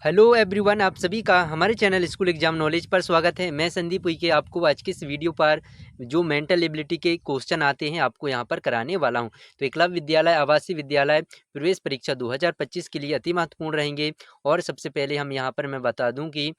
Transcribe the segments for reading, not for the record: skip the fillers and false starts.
Hello everyone, आप सभी का हमारे चैनल स्कूल एग्जाम नॉलेज पर स्वागत है। मैं संदीप उइके आपको आज की इस वीडियो पर जो मेंटल एबिलिटी के क्वेश्चन आते हैं आपको यहां पर कराने वाला हूं। तो एकलव्य विद्यालय आवासीय विद्यालय प्रवेश परीक्षा 2025 के लिए अति महत्वपूर्ण रहेंगे। और सबसे पहले हम यहां पर मैं बता दूं कि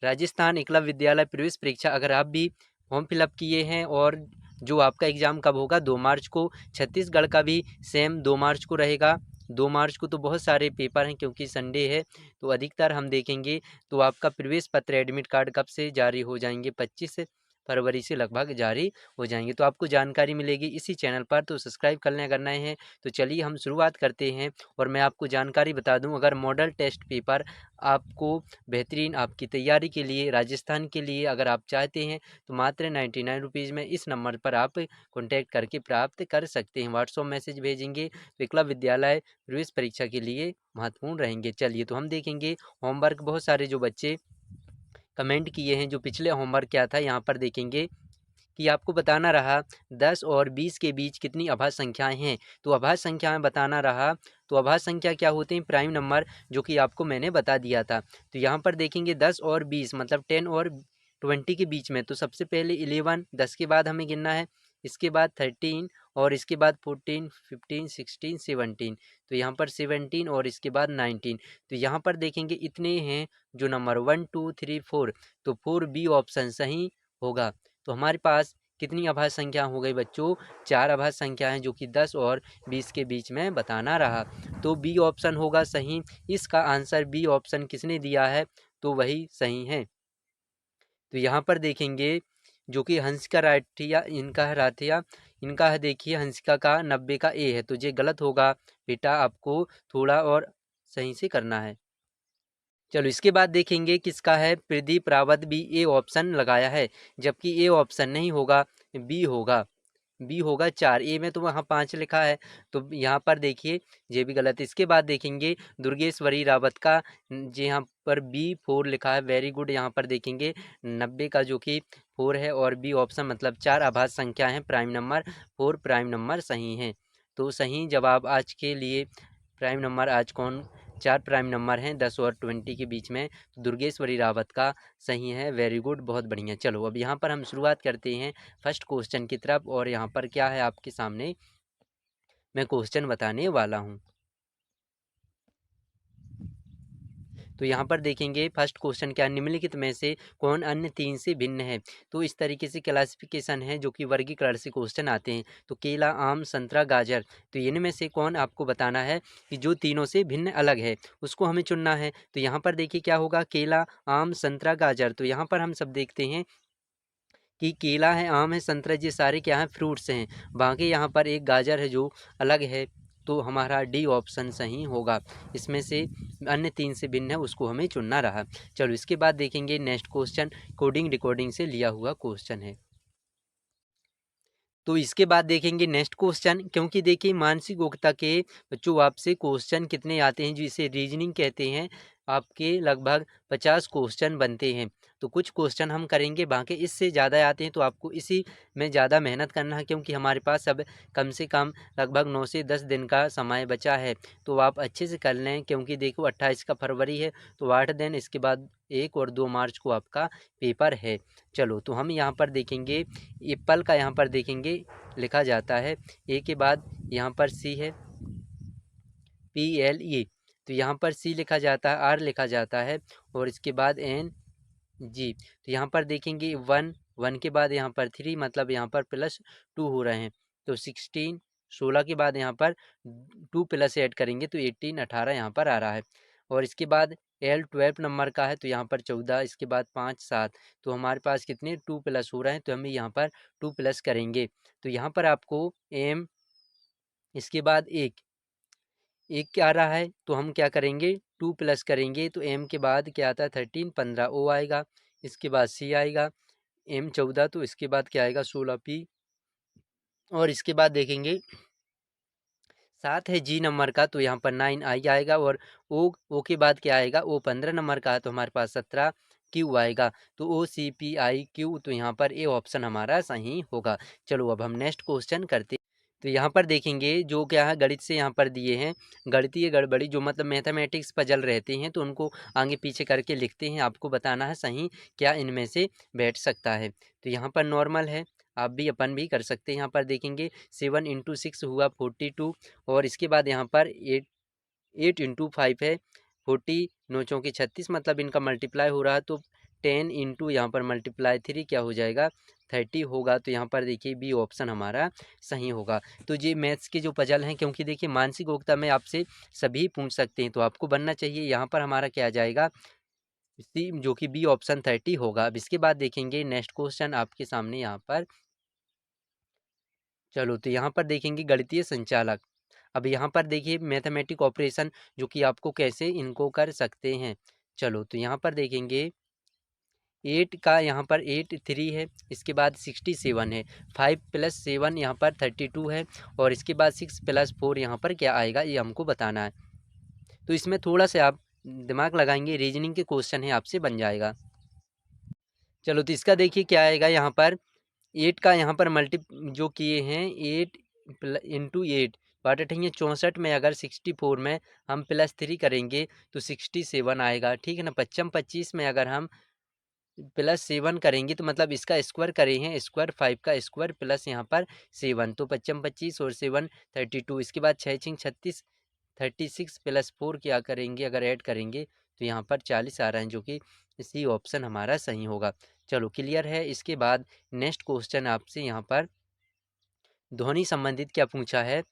राजस्थान एकलव्य विद्यालय प्रवेश परीक्षा अगर आप भी फॉर्म फिलअप किए हैं और जो आपका एग्ज़ाम कब होगा 2 मार्च को, छत्तीसगढ़ का भी सेम 2 मार्च को रहेगा। 2 मार्च को तो बहुत सारे पेपर हैं क्योंकि संडे है, तो अधिकतर हम देखेंगे तो आपका प्रवेश पत्र एडमिट कार्ड कब से जारी हो जाएंगे, 25 फरवरी से लगभग जारी हो जाएंगे। तो आपको जानकारी मिलेगी इसी चैनल पर, तो सब्सक्राइब करने अगर नए हैं तो चलिए हम शुरुआत करते हैं। और मैं आपको जानकारी बता दूं, अगर मॉडल टेस्ट पेपर आपको बेहतरीन आपकी तैयारी के लिए राजस्थान के लिए अगर आप चाहते हैं तो मात्र 99 रुपीज़ में इस नंबर पर आप कॉन्टैक्ट करके प्राप्त कर सकते हैं। व्हाट्सअप मैसेज भेजेंगे तो एकलव्य विद्यालय प्रवेश परीक्षा के लिए महत्वपूर्ण रहेंगे। चलिए तो हम देखेंगे होमवर्क। बहुत सारे जो बच्चे कमेंट किए हैं, जो पिछले होमवर्क क्या था यहाँ पर देखेंगे कि आपको बताना रहा 10 और 20 के बीच कितनी अभाज्य संख्याएं हैं। तो अभाज्य संख्याएं बताना रहा, तो अभाज्य संख्या क्या होते हैं, प्राइम नंबर, जो कि आपको मैंने बता दिया था। तो यहाँ पर देखेंगे 10 और 20 मतलब 10 और 20 के बीच में। तो सबसे पहले 11, 10 के बाद हमें गिनना है, इसके बाद 13 और इसके बाद 14, 15, 16, 17। तो यहाँ पर 17 और इसके बाद 19। तो यहाँ पर देखेंगे इतने हैं जो नंबर 1, 2, 3, 4। तो 4 बी ऑप्शन सही होगा। तो हमारे पास कितनी अभाज्य संख्या हो गई बच्चों, 4 अभाज्य संख्या हैं, जो कि 10 और 20 के बीच में बताना रहा। तो बी ऑप्शन होगा सही। इसका आंसर बी ऑप्शन किसने दिया है, तो वही सही है। तो यहाँ पर देखेंगे जो कि हंसिका राठिया इनका है, राठिया इनका है, देखिए हंसिका का 90 का ए है, तो ये गलत होगा बेटा, आपको थोड़ा और सही से करना है। चलो इसके बाद देखेंगे किसका है, प्रदीप रावत भी ए ऑप्शन लगाया है, जबकि ए ऑप्शन नहीं होगा, बी होगा। बी होगा 4, ए में तो वहाँ 5 लिखा है, तो यहाँ पर देखिए ये भी गलत है। इसके बाद देखेंगे दुर्गेश्वरी रावत का जी यहाँ पर बी 4 लिखा है, वेरी गुड। यहाँ पर देखेंगे 90 का जो कि 4 है और बी ऑप्शन मतलब 4 अभाज्य संख्या है, प्राइम नंबर 4 प्राइम नंबर सही है। तो सही जवाब आज के लिए प्राइम नंबर आज कौन, 4 प्राइम नंबर हैं 10 और 20 के बीच में, तो दुर्गेश्वरी रावत का सही है। वेरी गुड, बहुत बढ़िया। चलो अब यहाँ पर हम शुरुआत करते हैं फर्स्ट क्वेश्चन की तरफ। और यहाँ पर क्या है आपके सामने मैं क्वेश्चन बताने वाला हूँ। तो यहाँ पर देखेंगे फर्स्ट क्वेश्चन क्या, निम्नलिखित में से कौन अन्य 3 से भिन्न है। तो इस तरीके से क्लासिफिकेशन है जो कि वर्गीकरण से क्वेश्चन आते हैं। तो केला, आम, संतरा, गाजर, तो इनमें से कौन आपको बताना है कि जो तीनों से भिन्न अलग है, उसको हमें चुनना है। तो यहाँ पर देखिए क्या होगा, केला, आम, संतरा, गाजर। तो यहाँ पर हम सब देखते हैं कि केला है, आम है, संतरा, ये सारे क्या हैं, फ्रूट्स हैं। बाकी यहाँ पर एक गाजर है जो अलग है, तो हमारा डी ऑप्शन सही होगा। इसमें से अन्य 3 से भिन्न है, उसको हमें चुनना रहा। चलो इसके बाद देखेंगे नेक्स्ट क्वेश्चन, कोडिंग डिकोडिंग से लिया हुआ क्वेश्चन है। तो इसके बाद देखेंगे नेक्स्ट क्वेश्चन, क्योंकि देखिए मानसिक योग्यता के बच्चों आपसे क्वेश्चन कितने आते हैं, जिसे रीजनिंग कहते हैं, आपके लगभग 50 क्वेश्चन बनते हैं। तो कुछ क्वेश्चन हम करेंगे, बाकी इससे ज़्यादा आते हैं, तो आपको इसी में ज़्यादा मेहनत करना है, क्योंकि हमारे पास अब कम से कम लगभग 9 से 10 दिन का समय बचा है। तो आप अच्छे से कर लें, क्योंकि देखो 28 का फरवरी है, तो 8 दिन, इसके बाद 1 और 2 मार्च को आपका पेपर है। चलो तो हम यहाँ पर देखेंगे एप्पल का, यहाँ पर देखेंगे लिखा जाता है ए के बाद यहाँ पर सी है, PLE। तो यहाँ पर सी लिखा जाता है, आर लिखा जाता है, और इसके बाद NG। तो यहाँ पर देखेंगे 1, 1 के बाद यहाँ पर 3, मतलब यहाँ पर +2 हो रहे हैं। तो 16, 16 के बाद यहाँ पर 2 प्लस ऐड करेंगे तो 18, 18 यहाँ पर आ रहा है। और इसके बाद L 12 नंबर का है, तो यहाँ पर 14, इसके बाद 5, 7। तो हमारे पास कितने 2 प्लस हो रहे हैं, तो हम यहाँ पर 2 प्लस करेंगे। तो यहाँ पर आपको M, इसके बाद एक क्या आ रहा है, तो हम क्या करेंगे 2 प्लस करेंगे। तो M के बाद क्या आता है 13, 15 O आएगा, इसके बाद C आएगा, M 14, तो इसके बाद क्या आएगा 16 P। और इसके बाद देखेंगे 7 है G नंबर का, तो यहाँ पर 9 I आएगा। और O के बाद क्या आएगा, O 15 नंबर का है, तो हमारे पास 17 Q आएगा। तो OCPIQ, तो यहाँ पर ए ऑप्शन हमारा सही होगा। चलो अब हम नेक्स्ट क्वेश्चन करते। तो यहाँ पर देखेंगे जो क्या है गणित से यहाँ पर दिए हैं गणितीय गड़बड़ी, जो मतलब मैथमेटिक्स पजल रहते हैं तो उनको आगे पीछे करके लिखते हैं, आपको बताना है सही क्या इनमें से बैठ सकता है। तो यहाँ पर नॉर्मल है, आप भी अपन भी कर सकते हैं। यहाँ पर देखेंगे 7 × 6 हुआ 42, और इसके बाद यहाँ पर 8 × 5 है 40, 9 × 36, मतलब इनका मल्टीप्लाई हो रहा है तो 10 इंटू यहाँ पर मल्टीप्लाई 3 क्या हो जाएगा 30 होगा। तो यहाँ पर देखिए बी ऑप्शन हमारा सही होगा। तो ये मैथ्स के जो पजल हैं, क्योंकि देखिए मानसिक योग्यता में आपसे सभी पूछ सकते हैं तो आपको बनना चाहिए। यहाँ पर हमारा क्या आ जाएगा सी, जो कि बी ऑप्शन 30 होगा। अब इसके बाद देखेंगे नेक्स्ट क्वेश्चन आपके सामने यहाँ पर। चलो तो यहाँ पर देखेंगे गणितीय संचालक। अब यहाँ पर देखिए मैथमेटिक ऑपरेशन जो कि आपको कैसे इनको कर सकते हैं। चलो तो यहाँ पर देखेंगे 8 का यहाँ पर 83 है, इसके बाद 67 है, 5 + 7 यहाँ पर 32 है, और इसके बाद 6 + 4 यहाँ पर क्या आएगा ये हमको बताना है। तो इसमें थोड़ा सा आप दिमाग लगाएंगे, रीजनिंग के क्वेश्चन है आपसे बन जाएगा। चलो तो इसका देखिए क्या आएगा यहाँ पर 8 का यहाँ पर मल्टी जो किए हैं 8 × 8 बटा 64 में अगर 64 में हम +3 करेंगे तो 67 आएगा, ठीक है ना। 25 में अगर हम +7 करेंगे तो मतलब इसका स्क्वायर करे हैं, स्क्वायर 5 का स्क्वायर प्लस यहाँ पर 7, तो 25 और 7 32। इसके बाद 6 × 36 36 + 4 क्या करेंगे अगर ऐड करेंगे तो यहाँ पर 40 आ रहा है, जो कि सी ऑप्शन हमारा सही होगा। चलो क्लियर है। इसके बाद नेक्स्ट क्वेश्चन आपसे यहाँ पर ध्वनि संबंधित क्या पूछा है,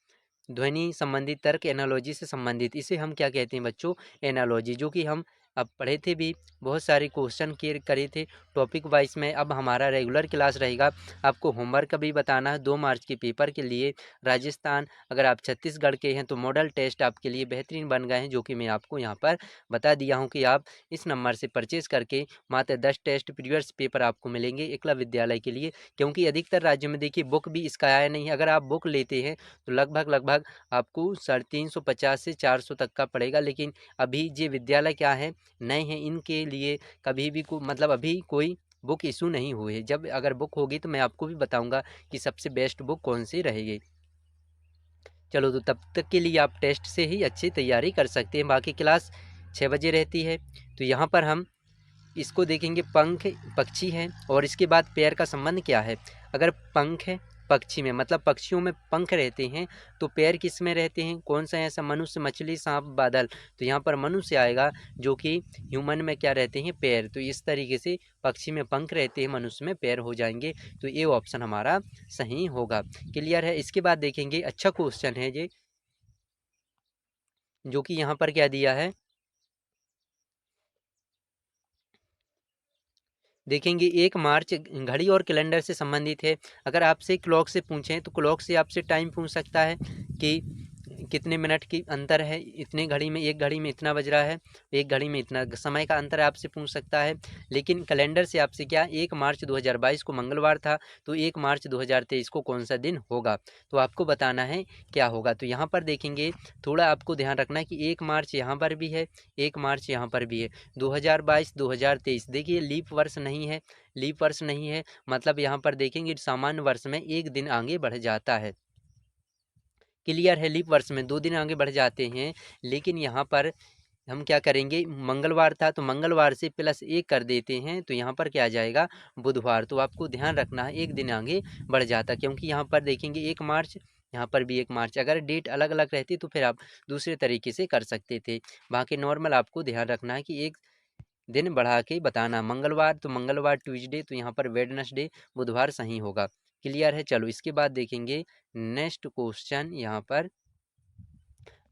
ध्वनि संबंधित तर्क एनालॉजी से संबंधित, इसे हम क्या कहते हैं बच्चों एनालॉजी, जो कि हम अब पढ़े थे भी, बहुत सारे क्वेश्चन के करे थे टॉपिक वाइज में। अब हमारा रेगुलर क्लास रहेगा, आपको होमवर्क भी बताना है 2 मार्च के पेपर के लिए राजस्थान। अगर आप छत्तीसगढ़ के हैं तो मॉडल टेस्ट आपके लिए बेहतरीन बन गए हैं, जो कि मैं आपको यहाँ पर बता दिया हूँ कि आप इस नंबर से परचेज करके मात्र 10 टेस्ट प्रीवियस पेपर आपको मिलेंगे एकलव्य विद्यालय के लिए। क्योंकि अधिकतर राज्यों में देखिए बुक भी इसका आया नहीं है, अगर आप बुक लेते हैं तो लगभग आपको 350 से 400 तक का पड़ेगा। लेकिन अभी ये विद्यालय क्या है नए हैं, इनके लिए कभी भी मतलब अभी कोई बुक इशू नहीं हुए है। जब अगर बुक होगी तो मैं आपको भी बताऊंगा कि सबसे बेस्ट बुक कौन सी रहेगी। चलो तो तब तक के लिए आप टेस्ट से ही अच्छी तैयारी कर सकते हैं। बाकी क्लास 6 बजे रहती है। तो यहाँ पर हम इसको देखेंगे, पंख पक्षी है और इसके बाद पैर का संबंध क्या है। अगर पंख है पक्षी में, मतलब पक्षियों में पंख रहते हैं तो पैर किस में रहते हैं, कौन सा है ऐसा, मनुष्य, मछली, सांप, बादल। तो यहाँ पर मनुष्य आएगा, जो कि ह्यूमन में क्या रहते हैं पैर। तो इस तरीके से पक्षी में पंख रहते हैं, मनुष्य में पैर हो जाएंगे। तो ये ऑप्शन हमारा सही होगा। क्लियर है। इसके बाद देखेंगे अच्छा क्वेश्चन है ये, जो कि यहाँ पर क्या दिया है देखेंगे। 1 मार्च घड़ी और कैलेंडर से संबंधित है। अगर आपसे क्लॉक से पूछें तो क्लॉक से आपसे टाइम पूछ सकता है कि कितने मिनट की अंतर है, इतने घड़ी में, एक घड़ी में इतना बज रहा है, एक घड़ी में इतना समय का अंतर आपसे पूछ सकता है। लेकिन कैलेंडर से आपसे क्या 1 मार्च 2022 को मंगलवार था तो 1 मार्च 2023 को कौन सा दिन होगा, तो आपको बताना है क्या होगा। तो यहाँ पर देखेंगे थोड़ा आपको ध्यान रखना है कि 1 मार्च यहाँ पर भी है, 1 मार्च यहाँ पर भी है। 2022 2023 देखिए लीप वर्ष नहीं है, लीप वर्ष नहीं है, मतलब यहाँ पर देखेंगे सामान्य वर्ष में एक दिन आगे बढ़ जाता है। क्लियर है। लीप वर्ष में 2 दिन आगे बढ़ जाते हैं। लेकिन यहाँ पर हम क्या करेंगे, मंगलवार था तो मंगलवार से +1 कर देते हैं तो यहाँ पर क्या आ जाएगा बुधवार। तो आपको ध्यान रखना है एक दिन आगे बढ़ जाता, क्योंकि यहाँ पर देखेंगे 1 मार्च, यहाँ पर भी 1 मार्च। अगर डेट अलग अलग रहती तो फिर आप दूसरे तरीके से कर सकते थे। बाकी नॉर्मल आपको ध्यान रखना है कि एक दिन बढ़ा के बताना। मंगलवार तो मंगलवार, ट्यूसडे तो यहाँ पर वेडनेसडे, बुधवार सही होगा। क्लियर है। चलो इसके बाद देखेंगे नेक्स्ट क्वेश्चन यहाँ पर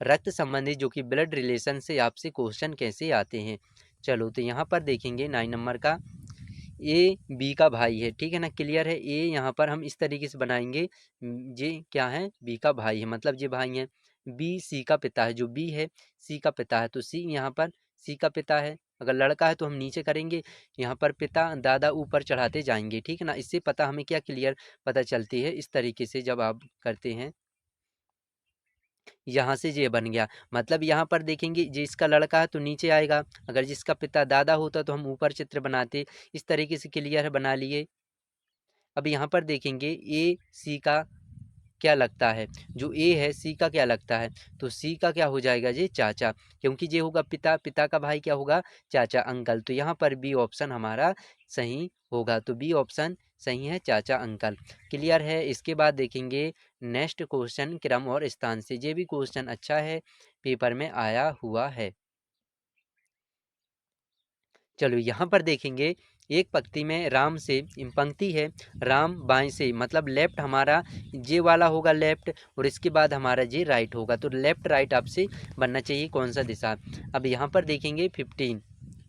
रक्त संबंधी, जो कि ब्लड रिलेशन से आपसे क्वेश्चन कैसे आते हैं। चलो तो यहाँ पर देखेंगे 9 नंबर का, ए बी का भाई है, ठीक है ना। क्लियर है। ए यहाँ पर हम इस तरीके से बनाएंगे, ये क्या है बी का भाई है, मतलब ये भाई है। बी सी का पिता है, जो बी है सी का पिता है, तो सी यहाँ पर सी का पिता है। अगर लड़का है तो हम नीचे करेंगे, यहाँ पर पिता दादा ऊपर चढ़ाते जाएंगे, ठीक है ना। इससे पता हमें क्या क्लियर पता चलती है, इस तरीके से जब आप करते हैं यहाँ से ये बन गया। मतलब यहाँ पर देखेंगे जिसका लड़का है तो नीचे आएगा, अगर जिसका पिता दादा होता तो हम ऊपर चित्र बनाते। इस तरीके से क्लियर है, बना लिए। अब यहाँ पर देखेंगे ए सी का क्या लगता है, जो ए है सी का क्या लगता है, तो सी का क्या हो जाएगा जी चाचा, क्योंकि ये होगा पिता, पिता का भाई क्या होगा चाचा अंकल। तो यहाँ पर बी ऑप्शन हमारा सही होगा। तो बी ऑप्शन सही है चाचा अंकल। क्लियर है। इसके बाद देखेंगे नेक्स्ट क्वेश्चन क्रम और स्थान से। ये भी क्वेश्चन अच्छा है, पेपर में आया हुआ है। चलो यहाँ पर देखेंगे एक पंक्ति में राम से पंक्ति है राम बाएं से, मतलब लेफ्ट हमारा जे वाला होगा लेफ्ट, और इसके बाद हमारा जे राइट होगा। तो लेफ्ट राइट आपसे बनना चाहिए कौन सा दिशा। अब यहाँ पर देखेंगे 15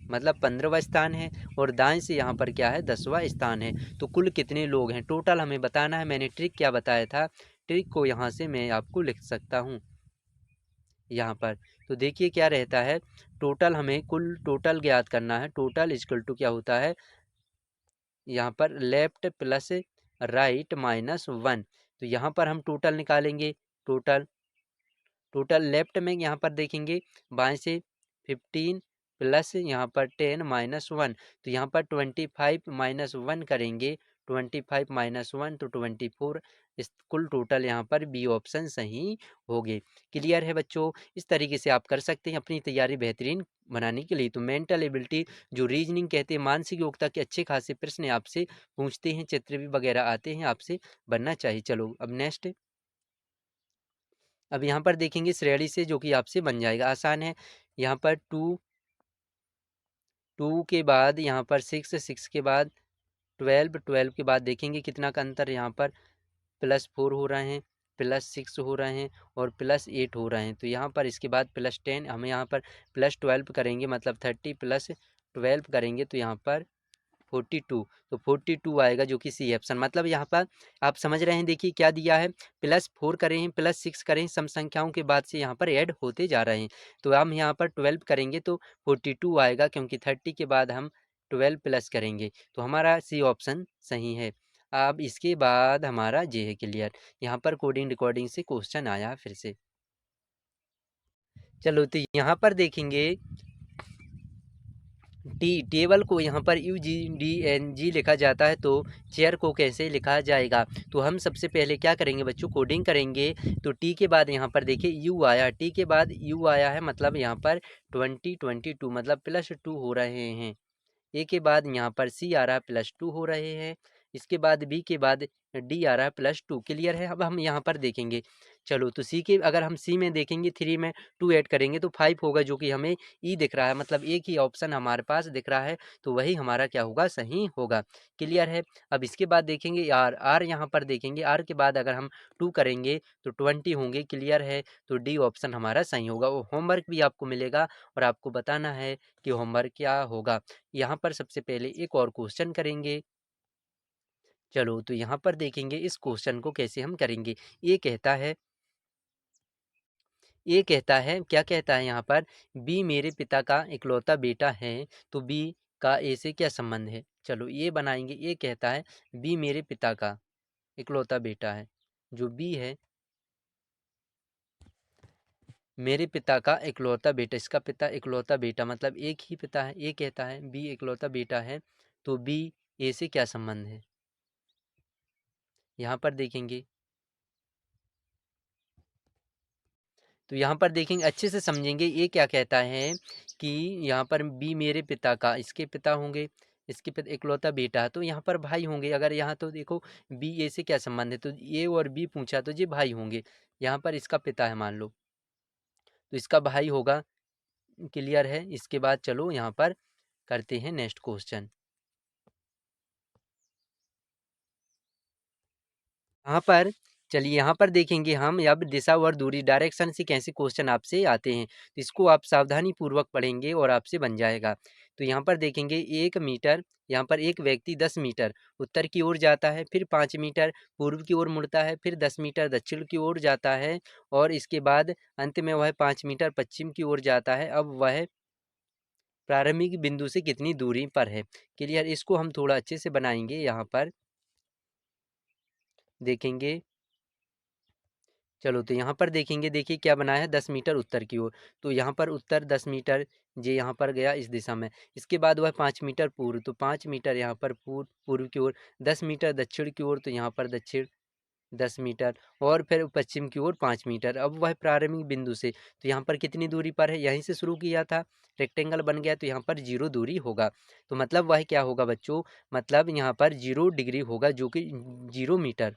मतलब 15वां स्थान है, और दाएं से यहाँ पर क्या है 10वां स्थान है। तो कुल कितने लोग हैं टोटल हमें बताना है। मैंने ट्रिक क्या बताया था, ट्रिक को यहाँ से मैं आपको लिख सकता हूँ यहाँ पर। तो देखिए क्या रहता है, टोटल हमें कुल टोटल ज्ञात करना है। टोटल इक्वल टू क्या होता है, यहाँ पर लेफ्ट प्लस राइट माइनस 1। तो यहाँ पर हम टोटल निकालेंगे। टोटल टोटल लेफ्ट में यहाँ पर देखेंगे बाएं से 15 प्लस यहाँ पर 10 माइनस 1। तो यहाँ पर 25 माइनस 1 करेंगे, 25 माइनस 1 तो 24। इस कुल टोटल यहाँ पर बी ऑप्शन सही हो गए। क्लियर है बच्चों। इस तरीके से आप कर सकते हैं अपनी तैयारी बेहतरीन बनाने के लिए। तो मेंटल एबिलिटी जो रीजनिंग कहते हैं, मानसिक योग्यता के अच्छे खासे प्रश्न आपसे पूछते हैं, चित्र भी वगैरह आते हैं, आपसे बनना चाहिए। चलो अब नेक्स्ट। अब यहाँ पर देखेंगे श्रेणी से, जो कि आपसे बन जाएगा, आसान है। यहाँ पर 2 2 के बाद यहाँ पर 6 6 के बाद 12 12 के बाद देखेंगे कितना का अंतर, यहाँ पर +4 हो रहे हैं, +6 हो रहे हैं, और +8 हो रहे हैं। तो यहाँ पर इसके बाद +10, हमें यहाँ पर +12 करेंगे, मतलब 30 + 12 करेंगे तो यहाँ पर 42। तो 42 आएगा, जो कि सी ऑप्शन। मतलब यहाँ पर आप समझ रहे हैं, देखिए क्या दिया है, +4 करें हैं, +6 करें, सम संख्याओं के बाद से यहाँ पर ऐड होते जा रहे हैं। तो हम यहाँ पर 12 करेंगे तो 42 आएगा, क्योंकि 30 के बाद हम 12 प्लस करेंगे। तो हमारा सी ऑप्शन सही है। अब इसके बाद हमारा जे है क्लियर। यहाँ पर कोडिंग रिकॉर्डिंग से क्वेश्चन आया फिर से। चलो तो यहाँ पर देखेंगे टेबल को यहाँ पर UGDNG लिखा जाता है, तो चेयर को कैसे लिखा जाएगा। तो हम सबसे पहले क्या करेंगे बच्चों, कोडिंग करेंगे। तो टी के बाद यहाँ पर देखिए यू आया, टी के बाद यू आया है, मतलब यहाँ पर 2022 मतलब +2 हो रहे हैं। ए के बाद यहाँ पर सी आ रहा है, +2 हो रहे हैं। इसके बाद बी के बाद डी आ रहा है, +2। क्लियर है। अब हम यहाँ पर देखेंगे, चलो तो सी के अगर हम सी में देखेंगे 3 में 2 ऐड करेंगे तो 5 होगा, जो कि हमें ई दिख रहा है, मतलब एक ही ऑप्शन हमारे पास दिख रहा है, तो वही हमारा क्या होगा, सही होगा। क्लियर है। अब इसके बाद देखेंगे आर, आर यहाँ पर देखेंगे, आर के बाद अगर हम 2 करेंगे तो 20 होंगे। क्लियर है। तो डी ऑप्शन हमारा सही होगा। वो होमवर्क भी आपको मिलेगा और आपको बताना है कि होमवर्क क्या होगा। यहाँ पर सबसे पहले एक और क्वेश्चन करेंगे। चलो तो यहाँ पर देखेंगे इस क्वेश्चन को कैसे हम करेंगे। ये कहता है, ये कहता है, क्या कहता है यहाँ पर, बी मेरे पिता का इकलौता बेटा है, तो बी का ए से क्या संबंध है। चलो ये बनाएंगे। ये कहता है बी मेरे पिता का इकलौता बेटा है, जो बी है मेरे पिता का इकलौता बेटा, इसका पिता इकलौता बेटा, मतलब एक ही पिता है। ये कहता है बी इकलौता बेटा है, तो बी ए से क्या संबंध है। यहाँ पर देखेंगे, तो यहाँ पर देखेंगे अच्छे से समझेंगे। ये क्या कहता है कि यहाँ पर बी मेरे पिता का, इसके पिता होंगे, इसके पिता इकलौता बेटा है, तो यहाँ पर भाई होंगे। अगर यहाँ तो देखो बी ए से क्या संबंध है, तो ए और बी पूछा तो ये भाई होंगे। यहाँ पर इसका पिता है मान लो, तो इसका भाई होगा। क्लियर है। इसके बाद चलो यहाँ पर करते हैं नेक्स्ट क्वेश्चन। यहाँ पर चलिए, यहाँ पर देखेंगे हम अब दिशा और दूरी डायरेक्शन से कैसे क्वेश्चन आपसे आते हैं, तो इसको आप सावधानी पूर्वक पढ़ेंगे और आपसे बन जाएगा। तो यहाँ पर देखेंगे 1 मीटर, यहाँ पर एक व्यक्ति 10 मीटर उत्तर की ओर जाता है, फिर 5 मीटर पूर्व की ओर मुड़ता है, फिर 10 मीटर दक्षिण की ओर जाता है, और इसके बाद अंत में वह 5 मीटर पश्चिम की ओर जाता है। अब वह प्रारंभिक बिंदु से कितनी दूरी पर है। क्लियर। इसको हम थोड़ा अच्छे से बनाएंगे। यहाँ पर देखेंगे, चलो तो यहाँ पर देखेंगे, देखिए क्या बनाया है, 10 मीटर उत्तर की ओर। तो यहाँ पर उत्तर 10 मीटर, ये यहाँ पर गया इस दिशा में। इसके बाद वह 5 मीटर पूर्व, तो 5 मीटर यहाँ पर पूर्व की ओर, 10 मीटर दक्षिण की ओर, तो यहाँ पर दक्षिण। 10 मीटर और फिर पश्चिम की ओर 5 मीटर। अब वह प्रारंभिक बिंदु से तो यहाँ पर कितनी दूरी पर है, यहीं से शुरू किया था, रेक्टेंगल बन गया तो यहाँ पर 0 दूरी होगा। तो मतलब वह क्या होगा बच्चों, मतलब यहाँ पर 0 डिग्री होगा जो कि 0 मीटर,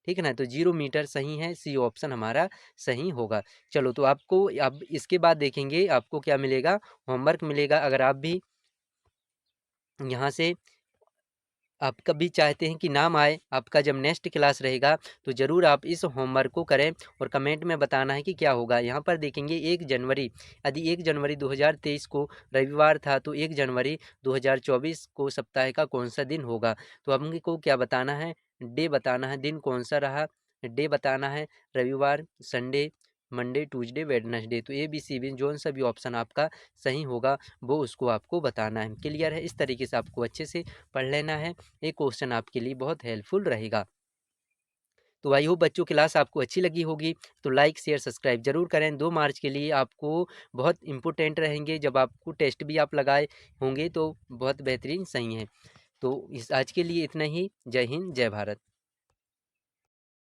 ठीक है ना। तो 0 मीटर सही है, सी ऑप्शन हमारा सही होगा। चलो तो आपको अब इसके बाद देखेंगे आपको क्या मिलेगा, होमवर्क मिलेगा। अगर आप भी यहाँ से आप कभी चाहते हैं कि नाम आए आपका जब नेक्स्ट क्लास रहेगा, तो ज़रूर आप इस होमवर्क को करें और कमेंट में बताना है कि क्या होगा। यहाँ पर देखेंगे 1 जनवरी, यदि 1 जनवरी 2023 को रविवार था तो 1 जनवरी 2024 को सप्ताह का कौन सा दिन होगा। तो हमको क्या बताना है, डे बताना है, दिन कौन सा रहा, डे बताना है, रविवार, संडे, मंडे, ट्यूसडे, वेडनेसडे। तो ए बी सी भी जोन सा भी ऑप्शन आपका सही होगा वो उसको आपको बताना है। क्लियर है, इस तरीके से आपको अच्छे से पढ़ लेना है, ये क्वेश्चन आपके लिए बहुत हेल्पफुल रहेगा। तो आई होप बच्चों क्लास आपको अच्छी लगी होगी, तो लाइक शेयर सब्सक्राइब जरूर करें। 2 मार्च के लिए आपको बहुत इंपॉर्टेंट रहेंगे, जब आपको टेस्ट भी आप लगाए होंगे तो बहुत बेहतरीन सही है। तो इस आज के लिए इतना ही। जय हिंद, जय भारत।